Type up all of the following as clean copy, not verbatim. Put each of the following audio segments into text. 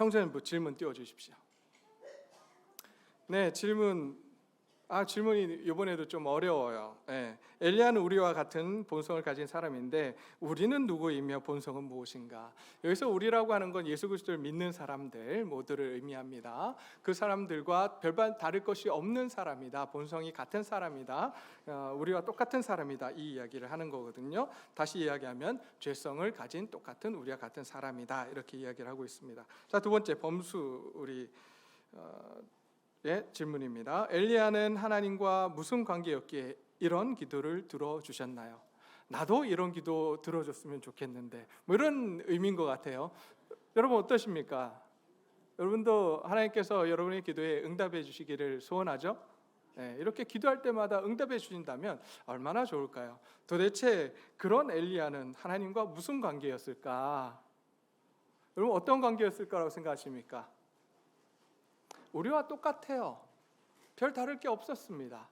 청소년부 질문 띄워주십시오. 네, 질문이 이번에도 좀 어려워요. 엘리야는 우리와 같은 본성을 가진 사람인데 우리는 누구이며 본성은 무엇인가? 여기서 우리라고 하는 건 예수 그리스도를 믿는 사람들 모두를 의미합니다. 그 사람들과 별반 다를 것이 없는 사람이다. 본성이 같은 사람이다. 우리와 똑같은 사람이다. 이 이야기를 하는 거거든요. 다시 이야기하면 죄성을 가진 똑같은 우리와 같은 사람이다. 이렇게 이야기를 하고 있습니다. 자, 두 번째 범수 질문입니다. 엘리야는 하나님과 무슨 관계였기에 이런 기도를 들어주셨나요? 나도 이런 기도 들어줬으면 좋겠는데, 뭐 이런 의미인 것 같아요. 여러분 어떠십니까? 여러분도 하나님께서 여러분의 기도에 응답해 주시기를 소원하죠? 이렇게 기도할 때마다 응답해 주신다면 얼마나 좋을까요? 도대체 그런 엘리야는 하나님과 무슨 관계였을까? 여러분 어떤 관계였을까라고 생각하십니까? 우리와 똑같아요. 별 다를 게 없었습니다.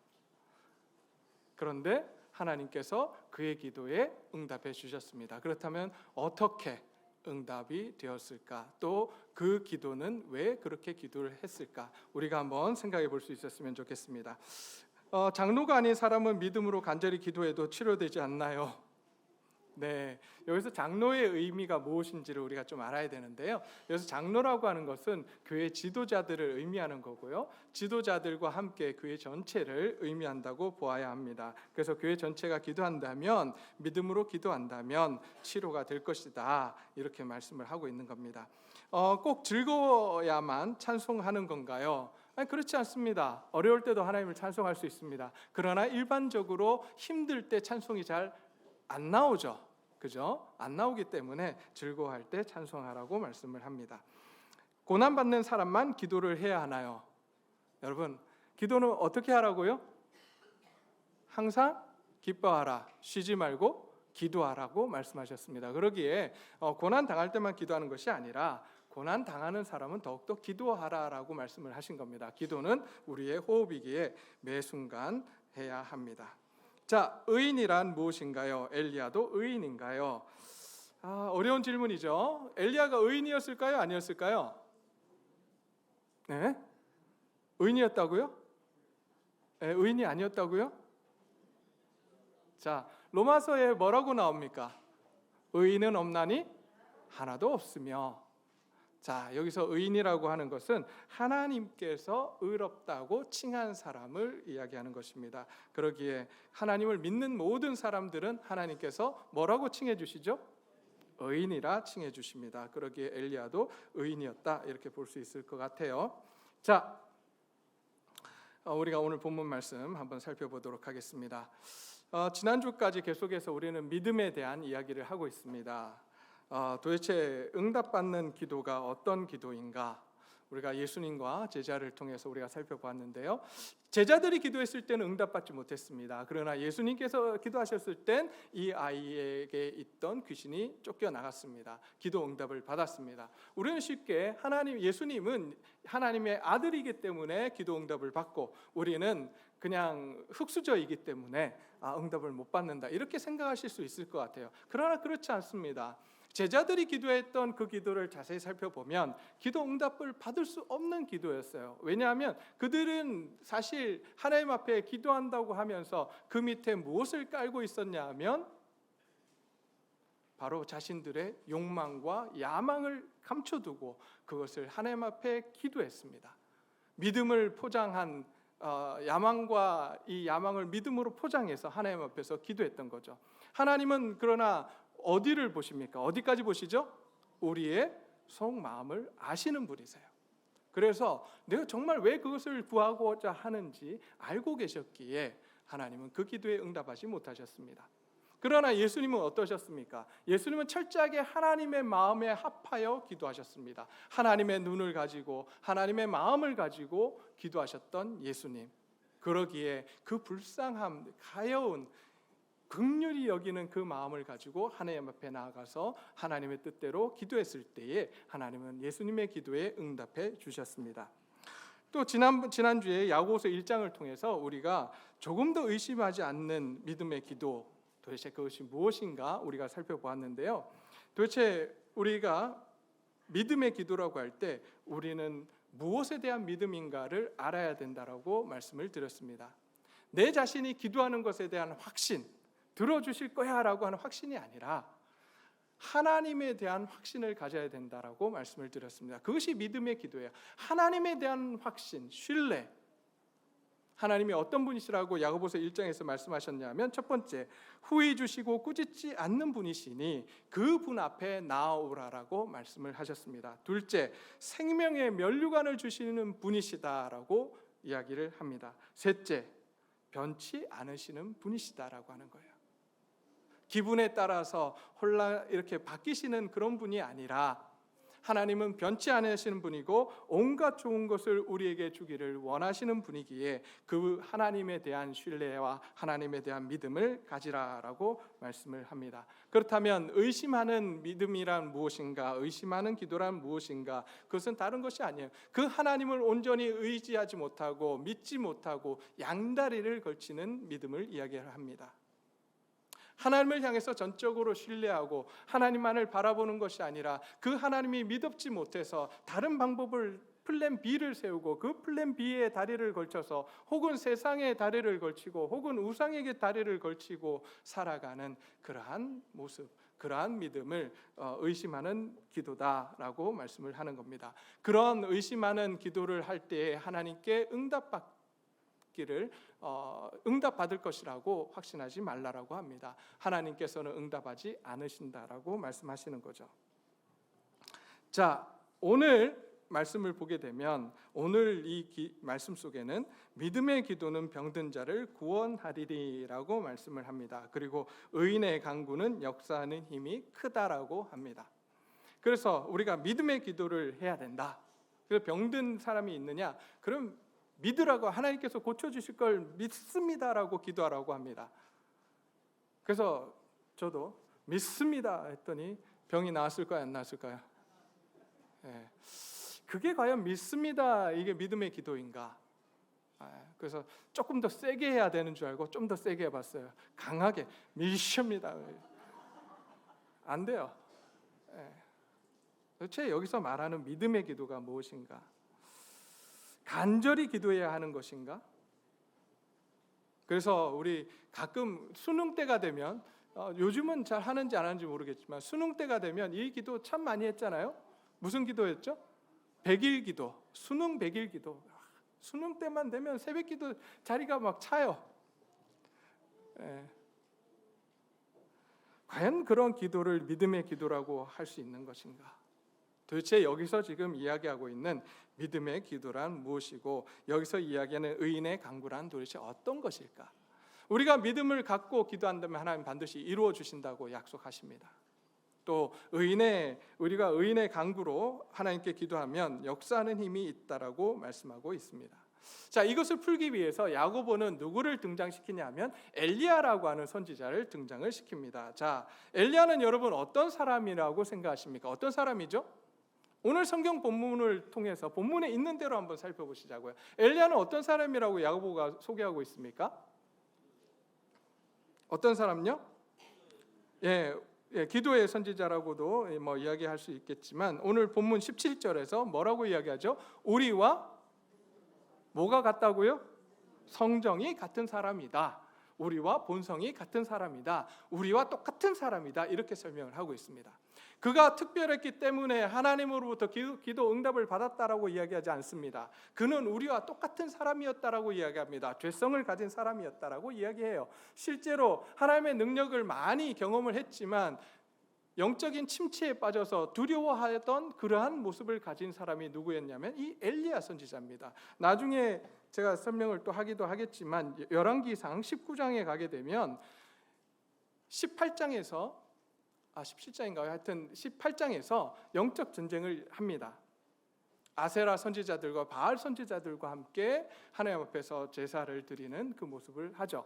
그런데 하나님께서 그의 기도에 응답해 주셨습니다. 그렇다면 어떻게 응답이 되었을까? 또 그 기도는 왜 그렇게 기도를 했을까? 우리가 한번 생각해 볼 수 있었으면 좋겠습니다. 장로가 아닌 사람은 믿음으로 간절히 기도해도 치료되지 않나요? 네, 여기서 장로의 의미가 무엇인지를 우리가 좀 알아야 되는데요. 여기서 장로라고 하는 것은 교회 지도자들을 의미하는 거고요. 지도자들과 함께 교회 전체를 의미한다고 보아야 합니다. 그래서 교회 전체가 기도한다면, 믿음으로 기도한다면 치료가 될 것이다. 이렇게 말씀을 하고 있는 겁니다. 꼭 즐거워야만 찬송하는 건가요? 아니, 그렇지 않습니다. 어려울 때도 하나님을 찬송할 수 있습니다. 그러나 일반적으로 힘들 때 찬송이 잘 안 나오죠. 그죠? 안 나오기 때문에 즐거워할 때 찬송하라고 말씀을 합니다. 고난받는 사람만 기도를 해야 하나요? 여러분, 기도는 어떻게 하라고요? 항상 기뻐하라, 쉬지 말고 기도하라고 말씀하셨습니다. 그러기에 고난 당할 때만 기도하는 것이 아니라 고난 당하는 사람은 더욱더 기도하라라고 말씀을 하신 겁니다. 기도는 우리의 호흡이기에 매 순간 해야 합니다. 자, 의인이란 무엇인가요? 엘리야도 의인인가요? 어려운 질문이죠. 엘리야가 의인이었을까요? 아니었을까요? 네? 의인이었다고요? 네, 의인이 아니었다고요? 자, 로마서에 뭐라고 나옵니까? 의인은 없나니 하나도 없으며. 자, 여기서 의인이라고 하는 것은 하나님께서 의롭다고 칭한 사람을 이야기하는 것입니다. 그러기에 하나님을 믿는 모든 사람들은 하나님께서 뭐라고 칭해 주시죠? 의인이라 칭해 주십니다. 그러기에 엘리야도 의인이었다, 이렇게 볼 수 있을 것 같아요. 자, 우리가 오늘 본문 말씀 한번 살펴보도록 하겠습니다. 지난주까지 계속해서 우리는 믿음에 대한 이야기를 하고 있습니다. 도대체 응답받는 기도가 어떤 기도인가? 우리가 예수님과 제자를 통해서 우리가 살펴봤는데요. 제자들이 기도했을 때는 응답받지 못했습니다. 그러나 예수님께서 기도하셨을 땐 이 아이에게 있던 귀신이 쫓겨나갔습니다. 기도 응답을 받았습니다. 우리는 쉽게 예수님은 하나님의 아들이기 때문에 기도 응답을 받고 우리는 그냥 흙수저이기 때문에 응답을 못 받는다, 이렇게 생각하실 수 있을 것 같아요. 그러나 그렇지 않습니다. 제자들이 기도했던 그 기도를 자세히 살펴보면 기도 응답을 받을 수 없는 기도였어요. 왜냐하면 그들은 사실 하나님 앞에 기도한다고 하면서 그 밑에 무엇을 깔고 있었냐 하면 바로 자신들의 욕망과 야망을 감춰두고 그것을 하나님 앞에 기도했습니다. 믿음을 포장한 야망과 이 야망을 믿음으로 포장해서 하나님 앞에서 기도했던 거죠. 하나님은 그러나 어디를 보십니까? 어디까지 보시죠? 우리의 속마음을 아시는 분이세요. 그래서 내가 정말 왜 그것을 구하고자 하는지 알고 계셨기에 하나님은 그 기도에 응답하지 못하셨습니다. 그러나 예수님은 어떠셨습니까? 예수님은 철저하게 하나님의 마음에 합하여 기도하셨습니다. 하나님의 눈을 가지고 하나님의 마음을 가지고 기도하셨던 예수님. 그러기에 그 불쌍함, 가여운, 긍휼히 여기는 그 마음을 가지고 하나님 앞에 나아가서 하나님의 뜻대로 기도했을 때에 하나님은 예수님의 기도에 응답해 주셨습니다. 또 지난주에 야고보서 1장을 통해서 우리가 조금 더 의심하지 않는 믿음의 기도, 도대체 그것이 무엇인가 우리가 살펴보았는데요. 도대체 우리가 믿음의 기도라고 할 때 우리는 무엇에 대한 믿음인가를 알아야 된다라고 말씀을 드렸습니다. 내 자신이 기도하는 것에 대한 확신, 들어주실 거야 라고 하는 확신이 아니라 하나님에 대한 확신을 가져야 된다라고 말씀을 드렸습니다. 그것이 믿음의 기도예요. 하나님에 대한 확신, 신뢰. 하나님이 어떤 분이시라고 야고보서 1장에서 말씀하셨냐면, 첫 번째, 후히 주시고 꾸짖지 않는 분이시니 그 분 앞에 나아오라라고 말씀을 하셨습니다. 둘째, 생명의 면류관을 주시는 분이시다라고 이야기를 합니다. 셋째, 변치 않으시는 분이시다라고 하는 거예요. 기분에 따라서 이렇게 바뀌시는 그런 분이 아니라 하나님은 변치 않으시는 분이고 온갖 좋은 것을 우리에게 주기를 원하시는 분이기에 그 하나님에 대한 신뢰와 하나님에 대한 믿음을 가지라라고 말씀을 합니다. 그렇다면 의심하는 믿음이란 무엇인가? 의심하는 기도란 무엇인가? 그것은 다른 것이 아니에요. 그 하나님을 온전히 의지하지 못하고 믿지 못하고 양다리를 걸치는 믿음을 이야기합니다. 하나님을 향해서 전적으로 신뢰하고 하나님만을 바라보는 것이 아니라 그 하나님이 믿지 못해서 다른 방법을 플랜 B를 세우고 그 플랜 B에 다리를 걸쳐서 혹은 세상에 다리를 걸치고 혹은 우상에게 다리를 걸치고 살아가는 그러한 모습, 그러한 믿음을 의심하는 기도다라고 말씀을 하는 겁니다. 그런 의심하는 기도를 할 때에 하나님께 응답받을 것이라고 확신하지 말라라고 합니다. 하나님께서는 응답하지 않으신다라고 말씀하시는 거죠. 자, 오늘 말씀을 보게 되면 오늘 이 말씀 속에는 믿음의 기도는 병든 자를 구원하리라고 말씀을 합니다. 그리고 의인의 간구는 역사하는 힘이 크다라고 합니다. 그래서 우리가 믿음의 기도를 해야 된다. 그래서 병든 사람이 있느냐? 그럼 믿으라고, 하나님께서 고쳐주실 걸 믿습니다라고 기도하라고 합니다. 그래서 저도 믿습니다 했더니 병이 나았을까요, 안 나았을까요? 네. 그게 과연 믿습니다, 이게 믿음의 기도인가? 그래서 조금 더 세게 해야 되는 줄 알고 좀 더 세게 해봤어요. 강하게 믿습니다. 안 돼요. 도대체 여기서 말하는 믿음의 기도가 무엇인가? 간절히 기도해야 하는 것인가? 그래서 우리 가끔 수능 때가 되면 요즘은 잘 하는지 안 하는지 모르겠지만 수능 때가 되면 이 기도 참 많이 했잖아요. 무슨 기도였죠? 100일 기도, 수능 100일 기도. 수능 때만 되면 새벽 기도 자리가 막 차요. 과연 그런 기도를 믿음의 기도라고 할 수 있는 것인가? 도대체 여기서 지금 이야기하고 있는 믿음의 기도란 무엇이고 여기서 이야기하는 의인의 간구란 도대체 어떤 것일까? 우리가 믿음을 갖고 기도한다면 하나님 반드시 이루어 주신다고 약속하십니다. 또 우리가 의인의 간구로 하나님께 기도하면 역사하는 힘이 있다라고 말씀하고 있습니다. 자, 이것을 풀기 위해서 야고보는 누구를 등장시키냐면 엘리야라고 하는 선지자를 등장을 시킵니다. 자, 엘리야는 여러분 어떤 사람이라고 생각하십니까? 어떤 사람이죠? 오늘 성경 본문을 통해서 본문에 있는 대로 한번 살펴보시자고요. 엘리야는 어떤 사람이라고 야고보가 소개하고 있습니까? 어떤 사람요? 기도의 선지자라고도 이야기할 수 있겠지만 오늘 본문 17절에서 뭐라고 이야기하죠? 우리와 뭐가 같다고요? 성정이 같은 사람이다. 우리와 본성이 같은 사람이다. 우리와 똑같은 사람이다. 이렇게 설명을 하고 있습니다. 그가 특별했기 때문에 하나님으로부터 기도 응답을 받았다라고 이야기하지 않습니다. 그는 우리와 똑같은 사람이었다라고 이야기합니다. 죄성을 가진 사람이었다라고 이야기해요. 실제로 하나님의 능력을 많이 경험을 했지만 영적인 침체에 빠져서 두려워하던 그러한 모습을 가진 사람이 누구였냐면 이 엘리야 선지자입니다. 나중에 제가 설명을 또 하기도 하겠지만 열왕기상 19장에 가게 되면 17장인가요? 하여튼 18장에서 영적 전쟁을 합니다. 아세라 선지자들과 바알 선지자들과 함께 하나님 앞에서 제사를 드리는 그 모습을 하죠.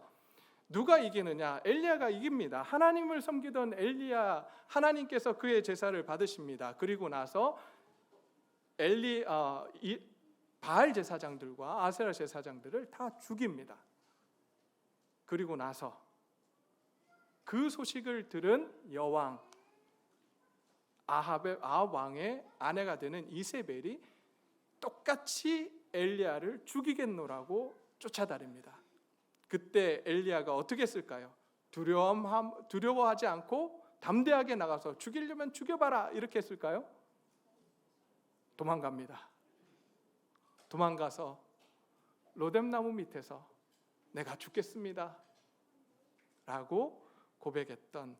누가 이기느냐? 엘리야가 이깁니다. 하나님을 섬기던 엘리야, 하나님께서 그의 제사를 받으십니다. 그리고 나서 바알 제사장들과 아세라 제사장들을 다 죽입니다. 그리고 나서 그 소식을 들은 여왕 아합 왕의 아내가 되는 이세벨이 똑같이 엘리야를 죽이겠노라고 쫓아다닙니다. 그때 엘리야가 어떻게 했을까요? 두려워하지 않고 담대하게 나가서 죽이려면 죽여봐라 이렇게 했을까요? 도망갑니다. 도망가서 로뎀나무 밑에서 내가 죽겠습니다 라고 고백했던,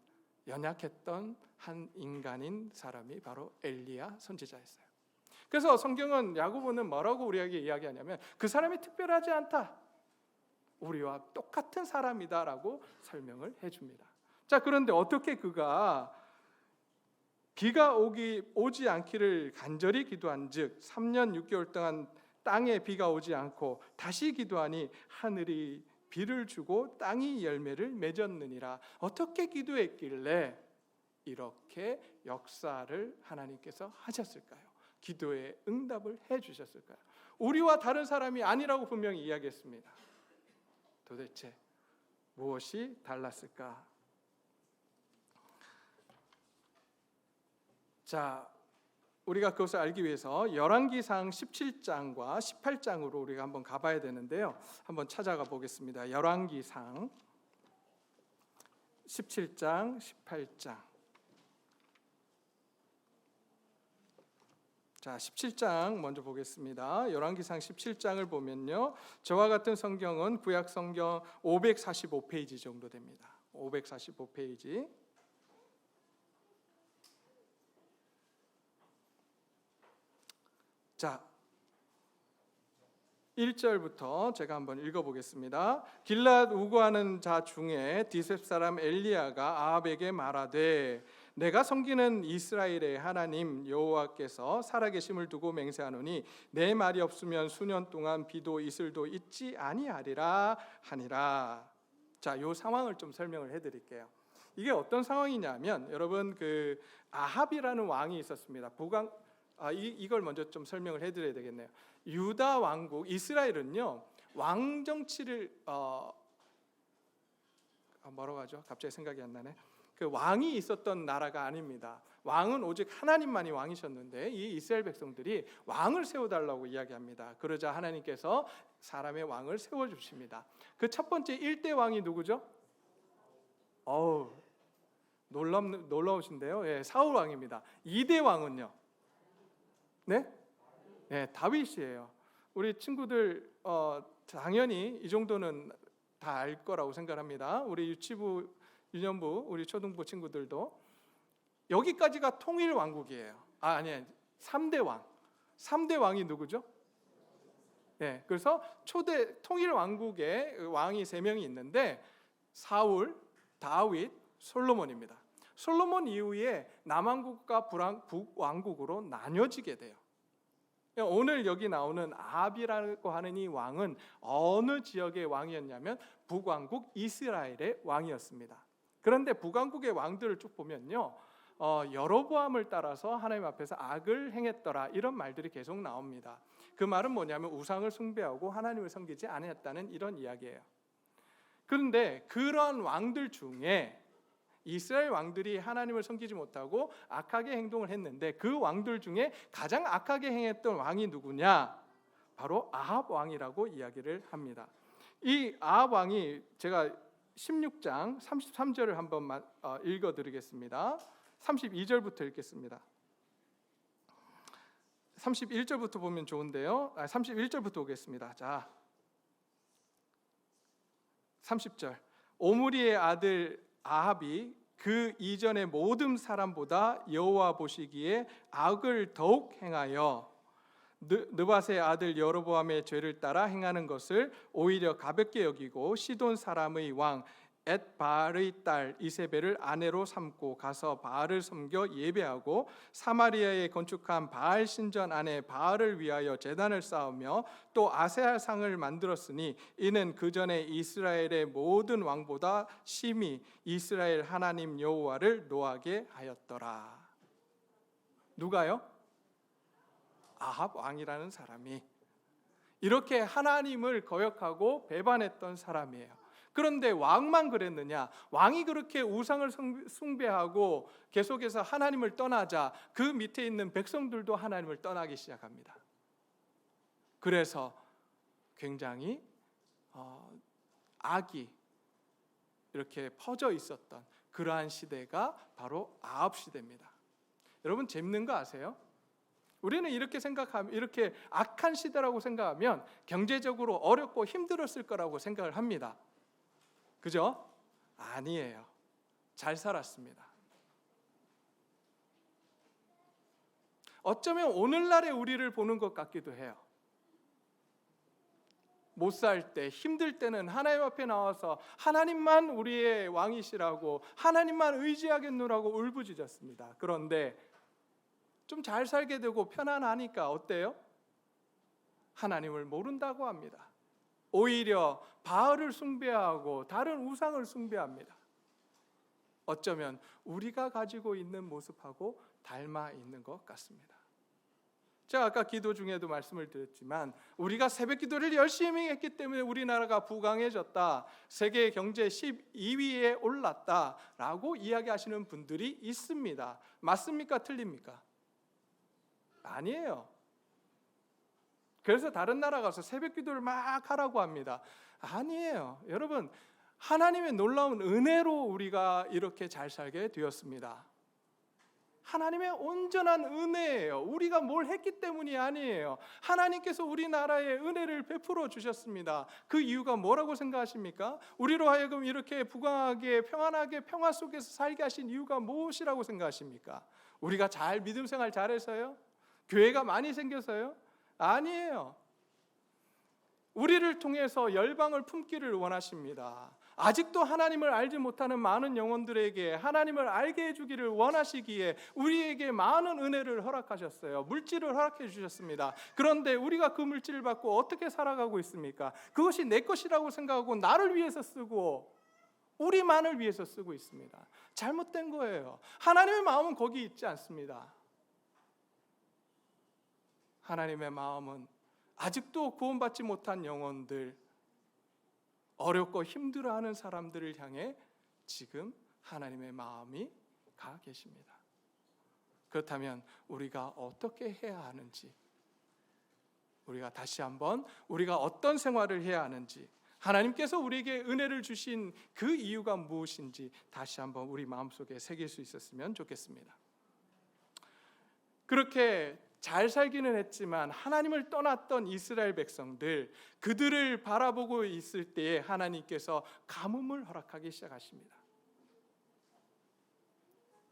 연약했던 한 인간인 사람이 바로 엘리야 선지자였어요. 그래서 성경은, 야고보는 뭐라고 우리에게 이야기하냐면 그 사람이 특별하지 않다, 우리와 똑같은 사람이다 라고 설명을 해줍니다. 자, 그런데 어떻게 그가 비가 오지 않기를 간절히 기도한 즉 3년 6개월 동안 땅에 비가 오지 않고 다시 기도하니 하늘이 비를 주고 땅이 열매를 맺었느니라. 어떻게 기도했길래 이렇게 역사를 하나님께서 하셨을까요? 기도에 응답을 해주셨을까요? 우리와 다른 사람이 아니라고 분명히 이야기했습니다. 도대체 무엇이 달랐을까? 자, 우리가 그것을 알기 위해서 열왕기상 17장과 18장으로 우리가 한번 가봐야 되는데요. 한번 찾아가 보겠습니다. 열왕기상 17장, 18장. 자, 17장 먼저 보겠습니다. 열왕기상 17장을 보면요, 저와 같은 성경은 구약 성경 545페이지 정도 됩니다. 545페이지. 자, 1절부터 제가 한번 읽어보겠습니다. 길랏 우거하는 자 중에 디셉 사람 엘리야가 아합에게 말하되 내가 섬기는 이스라엘의 하나님 여호와께서 살아계심을 두고 맹세하노니 내 말이 없으면 수년 동안 비도 이슬도 있지 아니하리라 하니라. 자, 요 상황을 좀 설명을 해드릴게요. 이게 어떤 상황이냐면, 여러분 그 아합이라는 왕이 있었습니다. 이걸 먼저 좀 설명을 해드려야 되겠네요. 유다 왕국, 이스라엘은요 왕 정치를 뭐라고 하죠? 갑자기 생각이 안 나네. 그 왕이 있었던 나라가 아닙니다. 왕은 오직 하나님만이 왕이셨는데 이 이스라엘 백성들이 왕을 세워달라고 이야기합니다. 그러자 하나님께서 사람의 왕을 세워주십니다. 그 첫 번째 1대 왕이 누구죠? 놀라우신데요. 예, 사울 왕입니다. 2대 왕은요? 네? 네, 다윗이에요. 우리 친구들 당연히 이 정도는 다 알 거라고 생각합니다. 우리 유치부, 유년부, 우리 초등부 친구들도 여기까지가 통일 왕국이에요. 아니에요. 3대 왕. 3대 왕이 누구죠? 네, 그래서 초대 통일 왕국의 왕이 3명이 있는데 사울, 다윗, 솔로몬입니다. 솔로몬 이후에 남왕국과 북왕국으로 나뉘어지게 돼요. 오늘 여기 나오는 아합이라고 하는 이 왕은 어느 지역의 왕이었냐면 북왕국 이스라엘의 왕이었습니다. 그런데 북왕국의 왕들을 쭉 보면요, 여로보암을 따라서 하나님 앞에서 악을 행했더라 이런 말들이 계속 나옵니다. 그 말은 뭐냐면 우상을 숭배하고 하나님을 섬기지 않았다는 이런 이야기예요. 그런데 그런 왕들 중에 이스라엘 왕들이 하나님을 섬기지 못하고 악하게 행동을 했는데 그 왕들 중에 가장 악하게 행했던 왕이 누구냐? 바로 아합 왕이라고 이야기를 합니다. 이 아합 왕이, 제가 16장 33절을 한번 읽어드리겠습니다. 32절부터 읽겠습니다. 31절부터 보면 좋은데요. 31절부터 오겠습니다. 자, 30절. 오므리의 아들 아합이 그 이전의 모든 사람보다 여호와 보시기에 악을 더욱 행하여 느밧의 아들 여로보암의 죄를 따라 행하는 것을 오히려 가볍게 여기고 시돈 사람의 왕 엣바알의 딸 이세벨을 아내로 삼고 가서 바알을 섬겨 예배하고 사마리아에 건축한 바알 신전 안에 바알을 위하여 제단을 쌓으며 또 아세라 상을 만들었으니 이는 그 전에 이스라엘의 모든 왕보다 심히 이스라엘 하나님 여호와를 노하게 하였더라. 누가요? 아합 왕이라는 사람이 이렇게 하나님을 거역하고 배반했던 사람이에요. 그런데 왕만 그랬느냐? 왕이 그렇게 우상을 숭배하고 계속해서 하나님을 떠나자 그 밑에 있는 백성들도 하나님을 떠나기 시작합니다. 그래서 굉장히 악이 이렇게 퍼져 있었던 그러한 시대가 바로 아합 시대입니다. 여러분 재밌는 거 아세요? 우리는 이렇게 생각하면, 이렇게 악한 시대라고 생각하면 경제적으로 어렵고 힘들었을 거라고 생각을 합니다. 그죠? 아니에요. 잘 살았습니다. 어쩌면 오늘날의 우리를 보는 것 같기도 해요. 못 살 때, 힘들 때는 하나님 앞에 나와서 하나님만 우리의 왕이시라고, 하나님만 의지하겠노라고 울부짖었습니다. 그런데 좀 잘 살게 되고 편안하니까 어때요? 하나님을 모른다고 합니다. 오히려 바알을 숭배하고 다른 우상을 숭배합니다. 어쩌면 우리가 가지고 있는 모습하고 닮아 있는 것 같습니다. 제가 아까 기도 중에도 말씀을 드렸지만 우리가 새벽 기도를 열심히 했기 때문에 우리나라가 부강해졌다, 세계 경제 12위에 올랐다라고 이야기하시는 분들이 있습니다. 맞습니까? 틀립니까? 아니에요. 그래서 다른 나라 가서 새벽 기도를 막 하라고 합니다. 아니에요. 여러분, 하나님의 놀라운 은혜로 우리가 이렇게 잘 살게 되었습니다. 하나님의 온전한 은혜예요. 우리가 뭘 했기 때문이 아니에요. 하나님께서 우리나라에 은혜를 베풀어 주셨습니다. 그 이유가 뭐라고 생각하십니까? 우리로 하여금 이렇게 부강하게 평안하게 평화 속에서 살게 하신 이유가 무엇이라고 생각하십니까? 우리가 잘 믿음 생활 잘해서요? 교회가 많이 생겨서요? 아니에요. 우리를 통해서 열방을 품기를 원하십니다. 아직도 하나님을 알지 못하는 많은 영혼들에게 하나님을 알게 해주기를 원하시기에 우리에게 많은 은혜를 허락하셨어요. 물질을 허락해 주셨습니다. 그런데 우리가 그 물질을 받고 어떻게 살아가고 있습니까? 그것이 내 것이라고 생각하고 나를 위해서 쓰고 우리만을 위해서 쓰고 있습니다. 잘못된 거예요. 하나님의 마음은 거기 있지 않습니다. 하나님의 마음은 아직도 구원받지 못한 영혼들, 어렵고 힘들어하는 사람들을 향해 지금 하나님의 마음이 가 계십니다. 그렇다면 우리가 어떻게 해야 하는지, 우리가 다시 한번 우리가 어떤 생활을 해야 하는지, 하나님께서 우리에게 은혜를 주신 그 이유가 무엇인지 다시 한번 우리 마음속에 새길 수 있었으면 좋겠습니다. 그렇게 잘 살기는 했지만 하나님을 떠났던 이스라엘 백성들, 그들을 바라보고 있을 때에 하나님께서 가뭄을 허락하기 시작하십니다.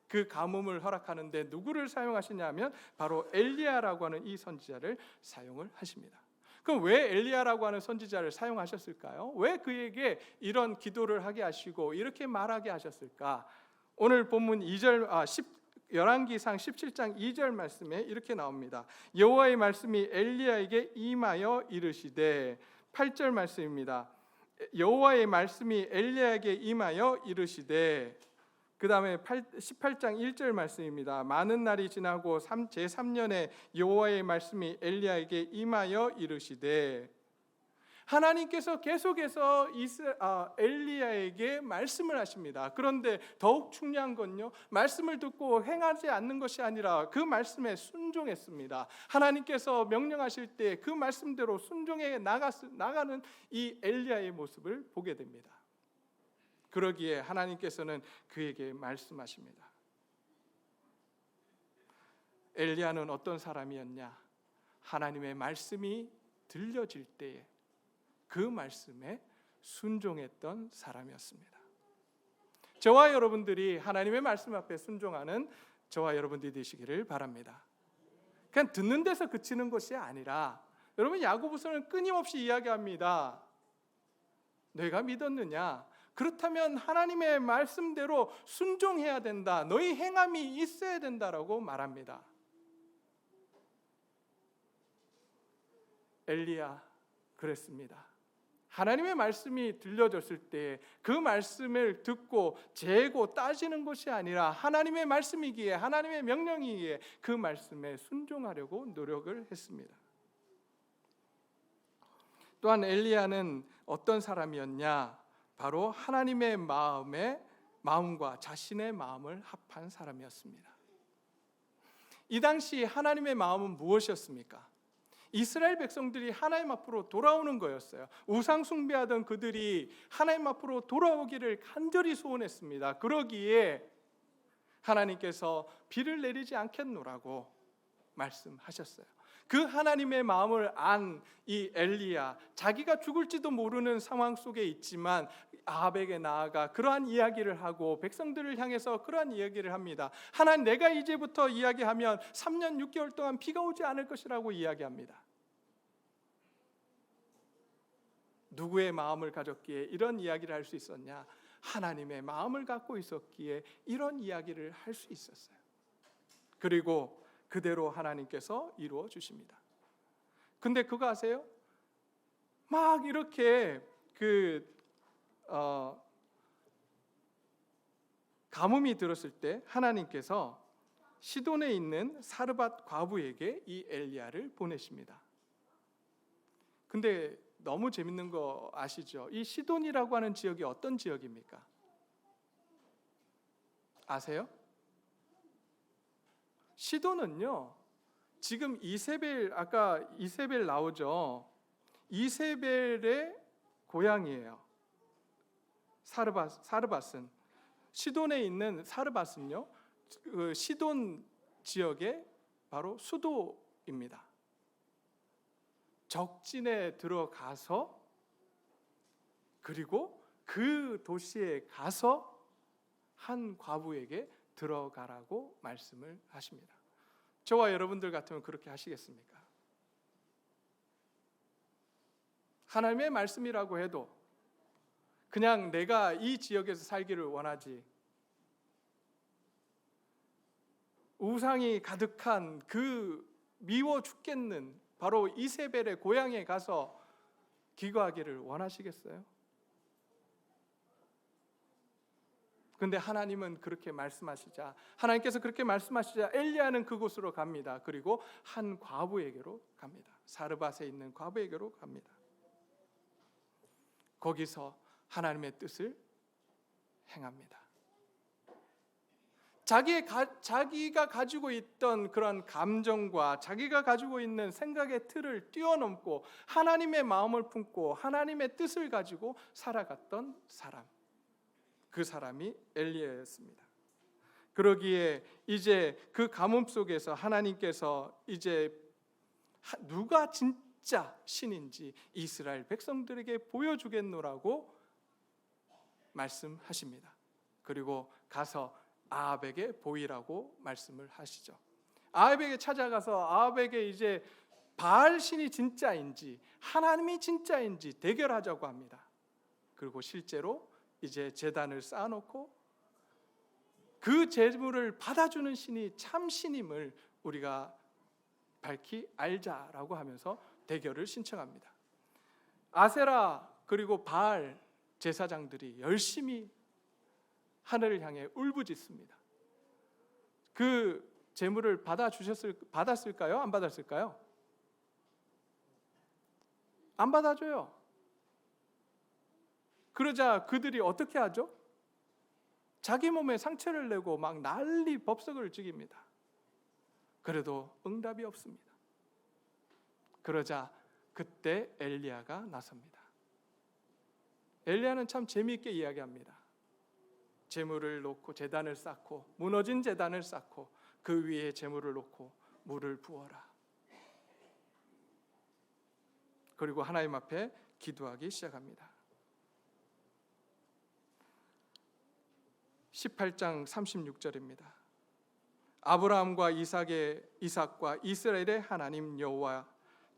그 가뭄을 허락하는데 누구를 사용하시냐면 바로 엘리야라고 하는 이 선지자를 사용을 하십니다. 그럼 왜 엘리야라고 하는 선지자를 사용하셨을까요? 왜 그에게 이런 기도를 하게 하시고 이렇게 말하게 하셨을까? 오늘 본문 열왕기상 17장 2절 말씀에 이렇게 나옵니다. 여호와의 말씀이 엘리야에게 임하여 이르시되, 8절 말씀입니다. 여호와의 말씀이 엘리야에게 임하여 이르시되, 그 다음에 18장 1절 말씀입니다. 많은 날이 지나고 제3년에 여호와의 말씀이 엘리야에게 임하여 이르시되, 하나님께서 계속해서 엘리야에게 말씀을 하십니다. 그런데 더욱 중요한 건요, 말씀을 듣고 행하지 않는 것이 아니라 그 말씀에 순종했습니다. 하나님께서 명령하실 때 그 말씀대로 순종해 나가는 이 엘리야의 모습을 보게 됩니다. 그러기에 하나님께서는 그에게 말씀하십니다. 엘리야는 어떤 사람이었냐? 하나님의 말씀이 들려질 때에 그 말씀에 순종했던 사람이었습니다. 저와 여러분들이 하나님의 말씀 앞에 순종하는 저와 여러분들이 되시기를 바랍니다. 그냥 듣는 데서 그치는 것이 아니라, 여러분 야고보서는 끊임없이 이야기합니다. 너희가 믿었느냐? 그렇다면 하나님의 말씀대로 순종해야 된다. 너희 행함이 있어야 된다라고 말합니다. 엘리야 그랬습니다. 하나님의 말씀이 들려졌을 때 그 말씀을 듣고 재고 따지는 것이 아니라 하나님의 말씀이기에, 하나님의 명령이기에 그 말씀에 순종하려고 노력을 했습니다. 또한 엘리야는 어떤 사람이었냐? 바로 하나님의 마음과 자신의 마음을 합한 사람이었습니다. 이 당시 하나님의 마음은 무엇이었습니까? 이스라엘 백성들이 하나님 앞으로 돌아오는 거였어요. 우상 숭배하던 그들이 하나님 앞으로 돌아오기를 간절히 소원했습니다. 그러기에 하나님께서 비를 내리지 않겠노라고 말씀하셨어요. 그 하나님의 마음을 안 이 엘리야, 자기가 죽을지도 모르는 상황 속에 있지만 아합에게 나아가 그러한 이야기를 하고 백성들을 향해서 그러한 이야기를 합니다. 하나님, 내가 이제부터 이야기하면 3년 6개월 동안 비가 오지 않을 것이라고 이야기합니다. 누구의 마음을 가졌기에 이런 이야기를 할 수 있었냐? 하나님의 마음을 갖고 있었기에 이런 이야기를 할 수 있었어요. 그리고 그대로 하나님께서 이루어 주십니다. 근데 그거 아세요? 막 이렇게 가뭄이 들었을 때 하나님께서 시돈에 있는 사르밧 과부에게 이 엘리야를 보내십니다. 근데 너무 재밌는 거 아시죠? 이 시돈이라고 하는 지역이 어떤 지역입니까? 아세요? 시돈은요, 지금 이세벨, 아까 이세벨 나오죠? 이세벨의 고향이에요. 사르밧은, 시돈에 있는 사르밧은요, 그 시돈 지역의 바로 수도입니다. 적진에 들어가서 그리고 그 도시에 가서 한 과부에게 들어가라고 말씀을 하십니다. 저와 여러분들 같으면 그렇게 하시겠습니까? 하나님의 말씀이라고 해도 그냥 내가 이 지역에서 살기를 원하지, 우상이 가득한 그 미워 죽겠는 바로 이세벨의 고향에 가서 기거하기를 원하시겠어요? 근데 하나님은 그렇게 말씀하시자, 하나님께서 그렇게 말씀하시자 엘리야는 그곳으로 갑니다. 그리고 한 과부에게로 갑니다. 사르밧에 있는 과부에게로 갑니다. 거기서 하나님의 뜻을 행합니다. 자기가 가지고 있던 그런 감정과 자기가 가지고 있는 생각의 틀을 뛰어넘고 하나님의 마음을 품고 하나님의 뜻을 가지고 살아갔던 사람, 그 사람이 엘리야였습니다. 그러기에 이제 그 가뭄 속에서 하나님께서 이제 누가 진짜 신인지 이스라엘 백성들에게 보여주겠노라고 말씀하십니다. 그리고 가서 아합에게 보이라고 말씀을 하시죠. 아합에게 찾아가서 아합에게 이제 바알 신이 진짜인지 하나님이 진짜인지 대결하자고 합니다. 그리고 실제로 이제 제단을 쌓아놓고 그 제물을 받아주는 신이 참 신임을 우리가 밝히 알자라고 하면서 대결을 신청합니다. 아세라 그리고 바알 제사장들이 열심히 하늘을 향해 울부짖습니다. 그 제물을 받았을까요? 안 받았을까요? 안 받아줘요. 그러자 그들이 어떻게 하죠? 자기 몸에 상처를 내고 막 난리 법석을 죽입니다. 그래도 응답이 없습니다. 그러자 그때 엘리야가 나섭니다. 엘리야는 참 재미있게 이야기합니다. 제물을 놓고 제단을 쌓고 무너진 제단을 쌓고 그 위에 제물을 놓고 물을 부어라. 그리고 하나님 앞에 기도하기 시작합니다. 18장 36절입니다. 아브라함과 이삭과 이스라엘의 하나님 여호와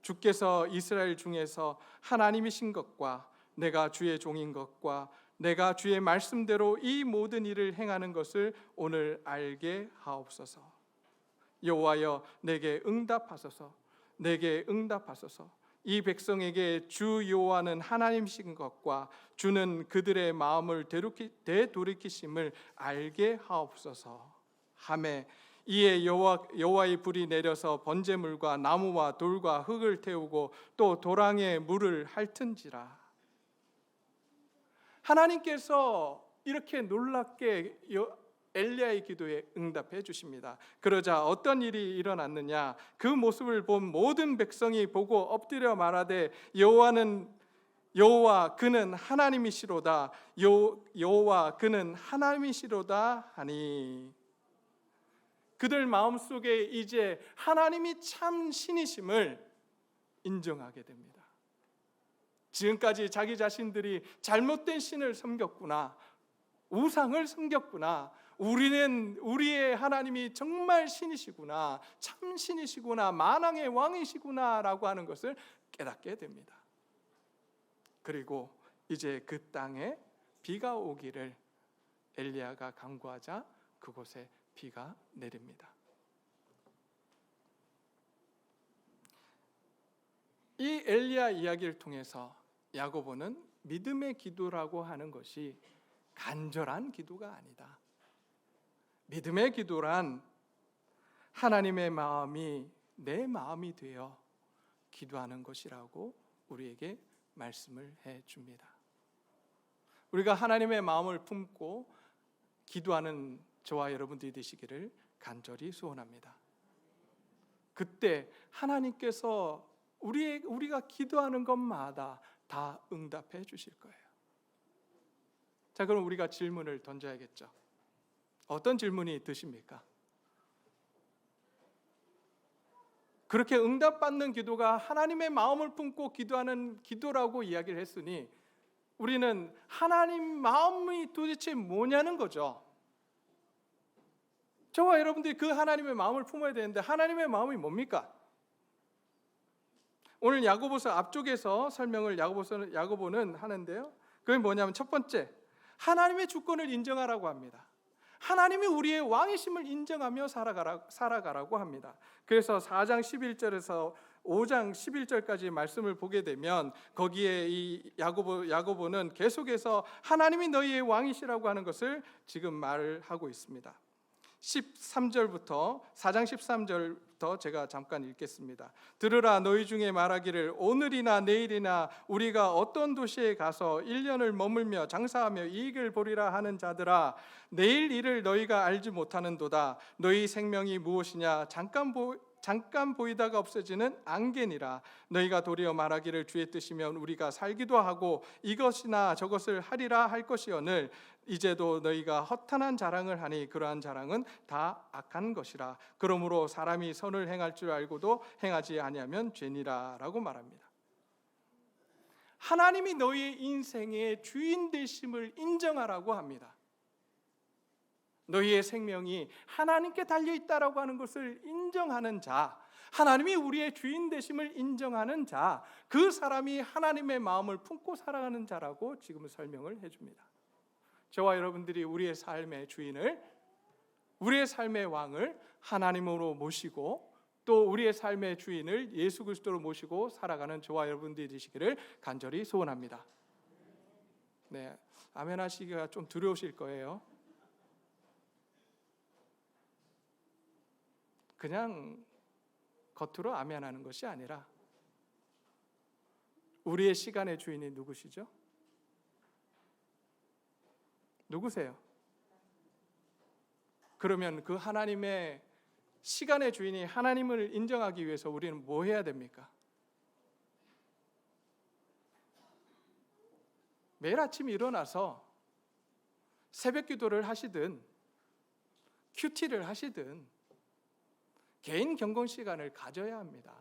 주께서 이스라엘 중에서 하나님이신 것과 내가 주의 종인 것과 내가 주의 말씀대로 이 모든 일을 행하는 것을 오늘 알게 하옵소서. 여호와여 내게 응답하소서. 내게 응답하소서. 이 백성에게 주 여호와는 하나님이신 것과 주는 그들의 마음을 되돌이키심을 알게 하옵소서 하매 이에 여호와의 불이 내려서 번제물과 나무와 돌과 흙을 태우고 또 도랑에 물을 핥은지라. 하나님께서 이렇게 놀랍게 엘리야의 기도에 응답해 주십니다. 그러자 어떤 일이 일어났느냐? 그 모습을 본 모든 백성이 보고 엎드려 말하되 여호와 그는 하나님이시로다. 여호와 그는 하나님이시로다 하니, 그들 마음속에 이제 하나님이 참 신이심을 인정하게 됩니다. 지금까지 자기 자신들이 잘못된 신을 섬겼구나, 우상을 섬겼구나, 우리의 하나님이 정말 신이시구나, 참 신이시구나, 만왕의 왕이시구나 라고 하는 것을 깨닫게 됩니다. 그리고 이제 그 땅에 비가 오기를 엘리야가 간구하자 그곳에 비가 내립니다. 이 엘리야 이야기를 통해서 야고보는 믿음의 기도라고 하는 것이 간절한 기도가 아니다, 믿음의 기도란 하나님의 마음이 내 마음이 되어 기도하는 것이라고 우리에게 말씀을 해줍니다. 우리가 하나님의 마음을 품고 기도하는 저와 여러분들이 되시기를 간절히 소원합니다. 그때 하나님께서 우리가 기도하는 것마다 다 응답해 주실 거예요. 자, 그럼 우리가 질문을 던져야겠죠. 어떤 질문이 드십니까? 그렇게 응답받는 기도가 하나님의 마음을 품고 기도하는 기도라고 이야기를 했으니 우리는 하나님 마음이 도대체 뭐냐는 거죠. 저와 여러분들이 그 하나님의 마음을 품어야 되는데 하나님의 마음이 뭡니까? 오늘 야고보서 앞쪽에서 설명을 야고보는 하는데요, 그게 뭐냐면 첫 번째, 하나님의 주권을 인정하라고 합니다. 하나님이 우리의 왕이심을 인정하며 살아가라고 합니다. 그래서 4장 11절에서 5장 11절까지 말씀을 보게 되면 거기에 이 야고보는 계속해서 하나님이 너희의 왕이시라고 하는 것을 지금 말을 하고 있습니다. 13절부터 4장 13절부터 제가 잠깐 읽겠습니다. 들으라, 너희 중에 말하기를 오늘이나 내일이나 우리가 어떤 도시에 가서 1년을 머물며 장사하며 이익을 보리라 하는 자들아, 내일 일을 너희가 알지 못하는도다. 너희 생명이 무엇이냐? 잠깐 보이다가 없어지는 안개니라. 너희가 도리어 말하기를 주의 뜻이면 우리가 살기도 하고 이것이나 저것을 하리라 할 것이오늘 이제도 너희가 허탄한 자랑을 하니 그러한 자랑은 다 악한 것이라. 그러므로 사람이 선을 행할 줄 알고도 행하지 아니하면 죄니라 라고 말합니다. 하나님이 너희의 인생의 주인 되심을 인정하라고 합니다. 너희의 생명이 하나님께 달려있다라고 하는 것을 인정하는 자, 하나님이 우리의 주인 되심을 인정하는 자, 그 사람이 하나님의 마음을 품고 살아가는 자라고 지금 설명을 해줍니다. 저와 여러분들이 우리의 삶의 주인을, 우리의 삶의 왕을 하나님으로 모시고 또 우리의 삶의 주인을 예수 그리스도로 모시고 살아가는 저와 여러분들이 되시기를 간절히 소원합니다. 네, 아멘 하시기가 좀 두려우실 거예요. 그냥 겉으로 아멘하는 것이 아니라 우리의 시간의 주인이 누구시죠? 누구세요? 그러면 그 하나님의 시간의 주인이 하나님을 인정하기 위해서 우리는 뭐 해야 됩니까? 매일 아침 일어나서 새벽 기도를 하시든 큐티를 하시든 개인 경건 시간을 가져야 합니다.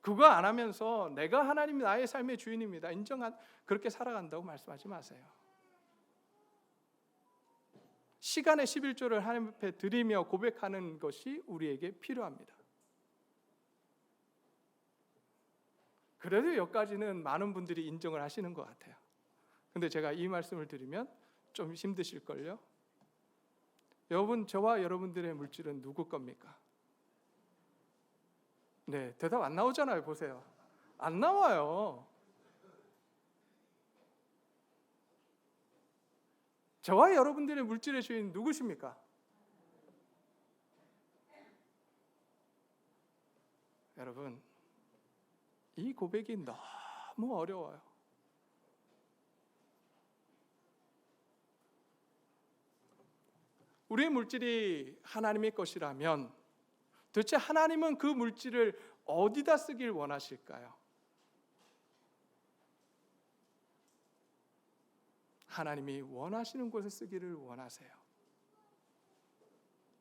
그거 안 하면서 내가 하나님이 나의 삶의 주인입니다, 그렇게 살아간다고 말씀하지 마세요. 시간의 11조를 하나님 앞에 드리며 고백하는 것이 우리에게 필요합니다. 그래도 여기까지는 많은 분들이 인정을 하시는 것 같아요. 근데 제가 이 말씀을 드리면 좀 힘드실걸요? 여러분, 저와 여러분들의 물질은 누구 겁니까? 네, 대답 안 나오잖아요. 보세요. 안 나와요. 저와 여러분들의 물질의 주인 누구십니까? 여러분, 이 고백이 너무 어려워요. 우리의 물질이 하나님의 것이라면 도대체 하나님은 그 물질을 어디다 쓰길 원하실까요? 하나님이 원하시는 곳에 쓰기를 원하세요.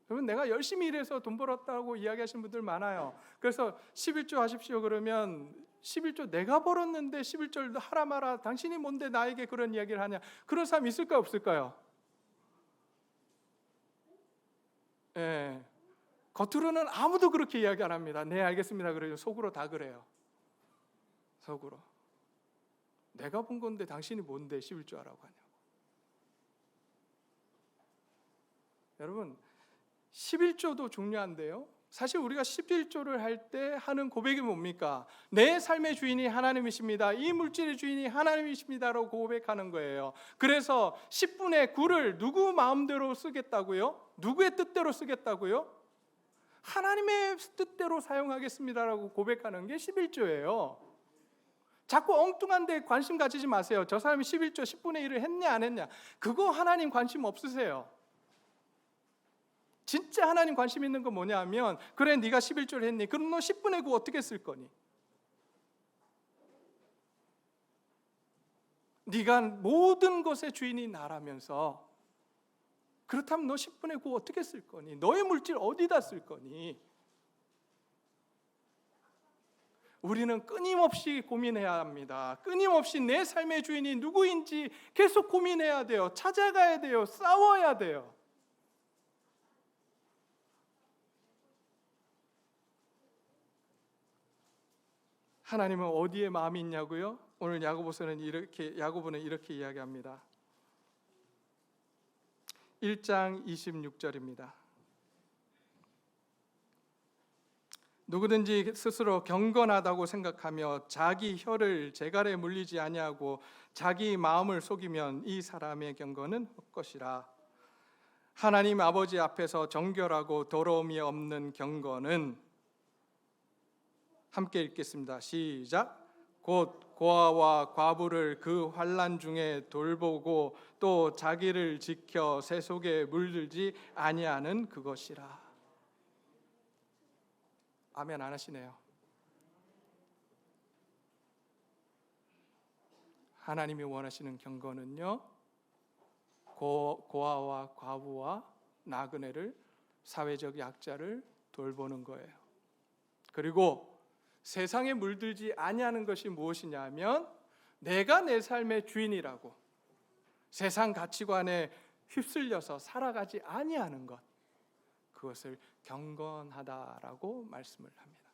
여러분, 내가 열심히 일해서 돈 벌었다고 이야기하시는 분들 많아요. 그래서 11조 하십시오 그러면 11조 내가 벌었는데 11조를 하라 마라, 당신이 뭔데 나에게 그런 이야기를 하냐, 그런 사람 있을까요 없을까요? 예. 겉으로는 아무도 그렇게 이야기 안 합니다. 네 알겠습니다 그래요. 속으로 다 그래요. 속으로 내가 본 건데 당신이 뭔데 11조 하라고 하냐고. 여러분, 11조도 중요한데요, 사실 우리가 11조를 할 때 하는 고백이 뭡니까? 내 삶의 주인이 하나님이십니다, 이 물질의 주인이 하나님이십니다라고 고백하는 거예요. 그래서 10분의 9를 누구 마음대로 쓰겠다고요? 누구의 뜻대로 쓰겠다고요? 하나님의 뜻대로 사용하겠습니다라고 고백하는 게 11조예요. 자꾸 엉뚱한 데 관심 가지지 마세요. 저 사람이 11조 10분의 1을 했냐 안 했냐, 그거 하나님 관심 없으세요. 진짜 하나님 관심 있는 건 뭐냐면, 그래 네가 11조를 했니? 그럼 너 10분의 9 어떻게 쓸 거니? 네가 모든 것의 주인이 나라면서 그렇다면 너 10분의 9 어떻게 쓸 거니? 너의 물질 어디다 쓸 거니? 우리는 끊임없이 고민해야 합니다. 끊임없이 내 삶의 주인이 누구인지 계속 고민해야 돼요. 찾아가야 돼요. 싸워야 돼요. 하나님은 어디에 마음이 있냐고요? 오늘 야고보는 이렇게 이야기합니다. 1장 26절입니다. 누구든지 스스로 경건하다고 생각하며 자기 혀를 재갈에 물리지 아니하고 자기 마음을 속이면 이 사람의 경건은 헛것이라. 하나님 아버지 앞에서 정결하고 더러움이 없는 경건은, 함께 읽겠습니다. 시작. 곧 고아와 과부를 그 환난 중에 돌보고 또 자기를 지켜 새 속에 물들지 아니하는 그것이라. 아멘 안 하시네요. 하나님이 원하시는 경건은요, 고아와 과부와 나그네를, 사회적 약자를 돌보는 거예요. 그리고 세상에 물들지 아니하는 것이 무엇이냐면, 내가 내 삶의 주인이라고 세상 가치관에 휩쓸려서 살아가지 아니하는 것, 그것을 경건하다라고 말씀을 합니다.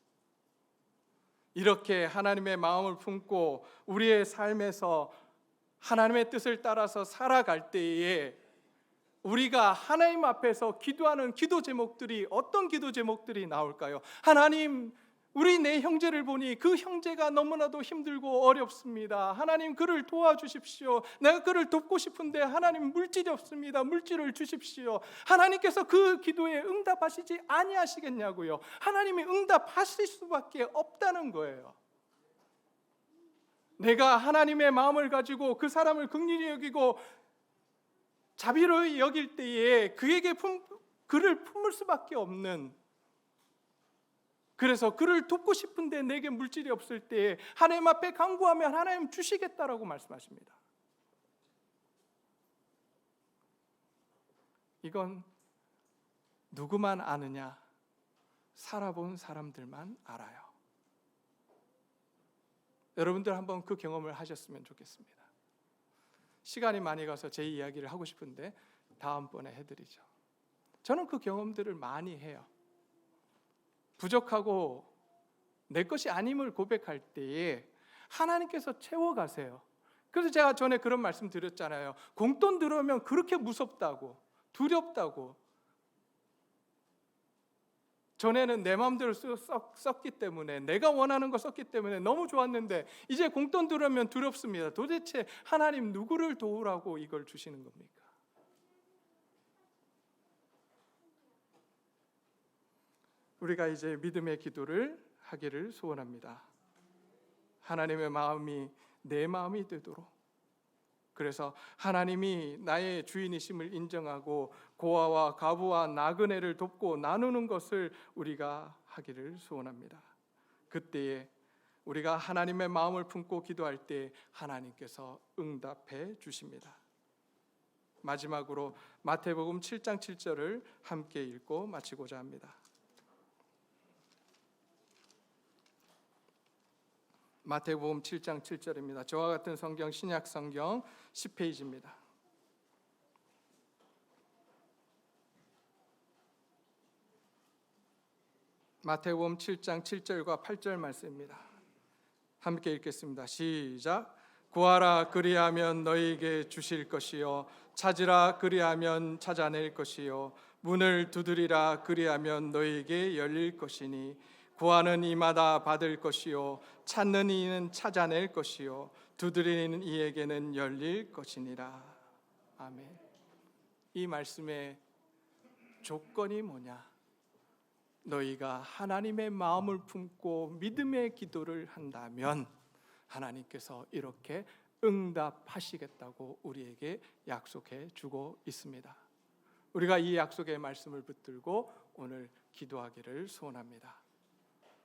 이렇게 하나님의 마음을 품고 우리의 삶에서 하나님의 뜻을 따라서 살아갈 때에 우리가 하나님 앞에서 기도하는 기도 제목들이 어떤 기도 제목들이 나올까요? 하나님, 우리 내 형제를 보니 그 형제가 너무나도 힘들고 어렵습니다. 하나님, 그를 도와주십시오. 내가 그를 돕고 싶은데 하나님 물질이 없습니다. 물질을 주십시오. 하나님께서 그 기도에 응답하시지 아니하시겠냐고요. 하나님이 응답하실 수밖에 없다는 거예요. 내가 하나님의 마음을 가지고 그 사람을 긍휼히 여기고 자비로이 여길 때에 그에게 그를 품을 수밖에 없는, 그래서 그를 돕고 싶은데 내게 물질이 없을 때 하나님 앞에 간구하면 하나님 주시겠다라고 말씀하십니다. 이건 누구만 아느냐? 살아본 사람들만 알아요. 여러분들 한번 그 경험을 하셨으면 좋겠습니다. 시간이 많이 가서 제 이야기를 하고 싶은데 다음번에 해드리죠. 저는 그 경험들을 많이 해요. 부족하고 내 것이 아님을 고백할 때에 하나님께서 채워가세요. 그래서 제가 전에 그런 말씀 드렸잖아요. 공돈 들어오면 그렇게 무섭다고, 두렵다고. 전에는 내 마음대로 썼기 때문에, 내가 원하는 거 썼기 때문에 너무 좋았는데 이제 공돈 들어오면 두렵습니다. 도대체 하나님 누구를 도우라고 이걸 주시는 겁니까? 우리가 이제 믿음의 기도를 하기를 소원합니다. 하나님의 마음이 내 마음이 되도록, 그래서 하나님이 나의 주인이심을 인정하고 고아와 과부와 나그네를 돕고 나누는 것을 우리가 하기를 소원합니다. 그때에 우리가 하나님의 마음을 품고 기도할 때 하나님께서 응답해 주십니다. 마지막으로 마태복음 7장 7절을 함께 읽고 마치고자 합니다. 마태복음 7장 7절입니다. 저와 같은 성경 신약 성경 10페이지입니다. 마태복음 7장 7절과 8절 말씀입니다. 함께 읽겠습니다. 시작. 구하라 그리하면 너희에게 주실 것이요 찾으라 그리하면 찾아낼 것이요 문을 두드리라 그리하면 너희에게 열릴 것이니 구하는 이마다 받을 것이요 찾는 이는 찾아낼 것이요 두드리는 이에게는 열릴 것이니라. 아멘. 이 말씀의 조건이 뭐냐? 너희가 하나님의 마음을 품고 믿음의 기도를 한다면 하나님께서 이렇게 응답하시겠다고 우리에게 약속해 주고 있습니다. 우리가 이 약속의 말씀을 붙들고 오늘 기도하기를 소원합니다.